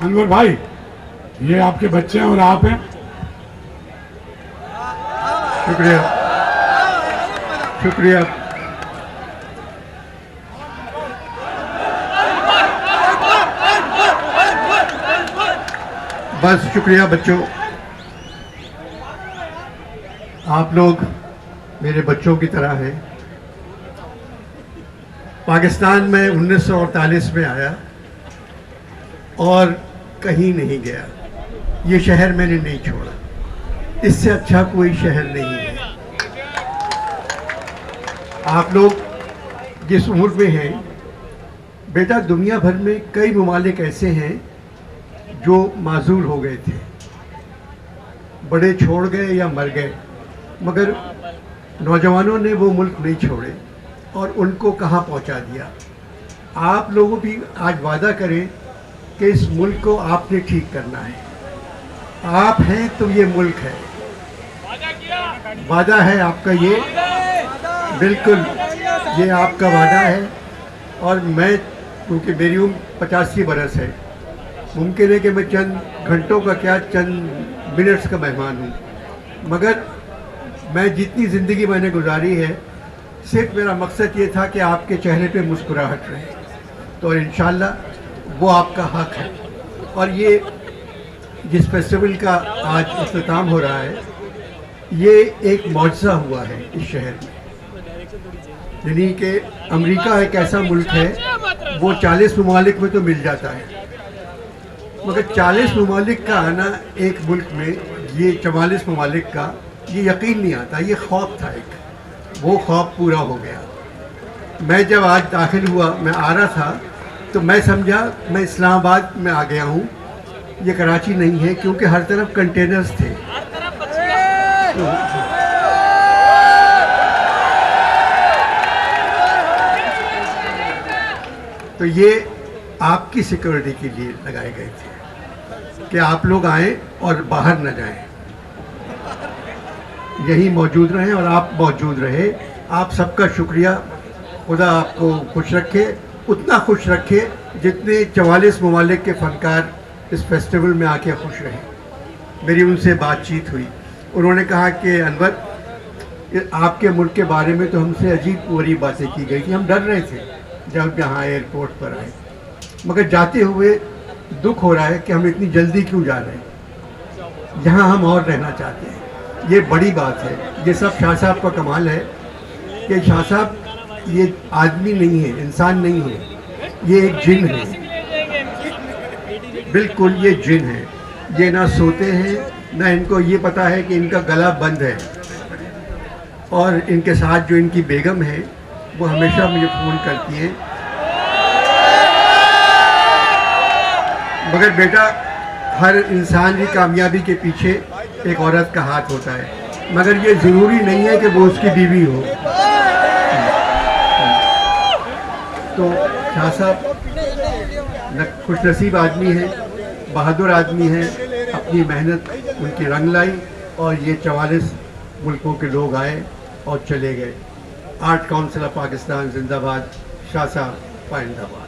انور بھائی یہ آپ کے بچے ہیں اور آپ ہیں. شکریہ شکریہ. بس شکریہ بچوں، آپ لوگ میرے بچوں کی طرح ہیں. پاکستان میں 1948 میں آیا اور کہیں نہیں گیا. یہ شہر میں نے نہیں چھوڑا. اس سے اچھا کوئی شہر نہیں ہے. آپ لوگ جس عمر میں ہیں بیٹا، دنیا بھر میں کئی ممالک ایسے ہیں جو معذور ہو گئے تھے، بڑے چھوڑ گئے یا مر گئے، مگر نوجوانوں نے وہ ملک نہیں چھوڑے اور ان کو کہاں پہنچا دیا. آپ لوگوں بھی آج وعدہ کریں کہ اس ملک کو آپ نے ٹھیک کرنا ہے. آپ ہیں تو یہ ملک ہے. وعدہ ہے آپ کا، یہ بالکل یہ آپ کا وعدہ ہے. اور میں کیونکہ میری عمر 85 برس ہے، ممکن ہے کہ میں چند گھنٹوں کا کیا چند منٹس کا مہمان ہوں، مگر میں جتنی زندگی میں نے گزاری ہے صرف میرا مقصد یہ تھا کہ آپ کے چہرے پہ مسکراہٹ رہے. تو انشاءاللہ وہ آپ کا حق ہے. اور یہ جس فیسٹیول کا آج اختتام ہو رہا ہے یہ ایک معجزہ ہوا ہے اس شہر میں. یعنی کہ امریکہ ایک ایسا ملک ہے وہ 40 ممالک میں تو مل جاتا ہے، مگر 40 ممالک کا آنا ایک ملک میں، یہ 44 ممالک کا، یہ یقین نہیں آتا. یہ خواب تھا ایک، وہ خواب پورا ہو گیا. میں جب آج داخل ہوا، میں آ رہا تھا تو میں سمجھا میں اسلام آباد میں آ گیا ہوں، یہ کراچی نہیں ہے، کیونکہ ہر طرف کنٹینرز تھے. تو یہ آپ کی سیکورٹی کے لیے لگائے گئے تھے کہ آپ لوگ آئیں اور باہر نہ جائیں، یہی موجود رہیں اور آپ موجود رہے. آپ سب کا شکریہ. خدا آپ کو خوش رکھے، اتنا خوش رکھے جتنے 44 ممالک کے فنکار اس فیسٹیول میں آ کے خوش رہے. میری ان سے بات چیت ہوئی، انہوں نے کہا کہ انور آپ کے ملک کے بارے میں تو ہم سے عجیب غریب باتیں کی گئی تھی، ہم ڈر رہے تھے جب یہاں ایئرپورٹ پر آئے، مگر جاتے ہوئے دکھ ہو رہا ہے کہ ہم اتنی جلدی کیوں جا رہے ہیں، یہاں ہم اور رہنا چاہتے ہیں. یہ بڑی بات ہے. یہ سب شاہ صاحب کا کمال ہے کہ شاہ صاحب یہ آدمی نہیں ہے، انسان نہیں ہے، یہ ایک جن ہے. بالکل یہ جن ہے. یہ نہ سوتے ہیں، نہ ان کو یہ پتا ہے کہ ان کا گلا بند ہے. اور ان کے ساتھ جو ان کی بیگم ہے وہ ہمیشہ مجھے فون کرتی ہیں. مگر بیٹا، ہر انسان کی کامیابی کے پیچھے ایک عورت کا ہاتھ ہوتا ہے، مگر یہ ضروری نہیں ہے کہ وہ اس کی بیوی ہو. تو شاہ صاحب خوش نصیب آدمی ہیں، بہادر آدمی ہیں. اپنی محنت ان کی رنگ لائی اور یہ 44 ملکوں کے لوگ آئے اور چلے گئے. آرٹ کونسل آف پاکستان زندہ باد. شاہ صاحب پائندہ باد.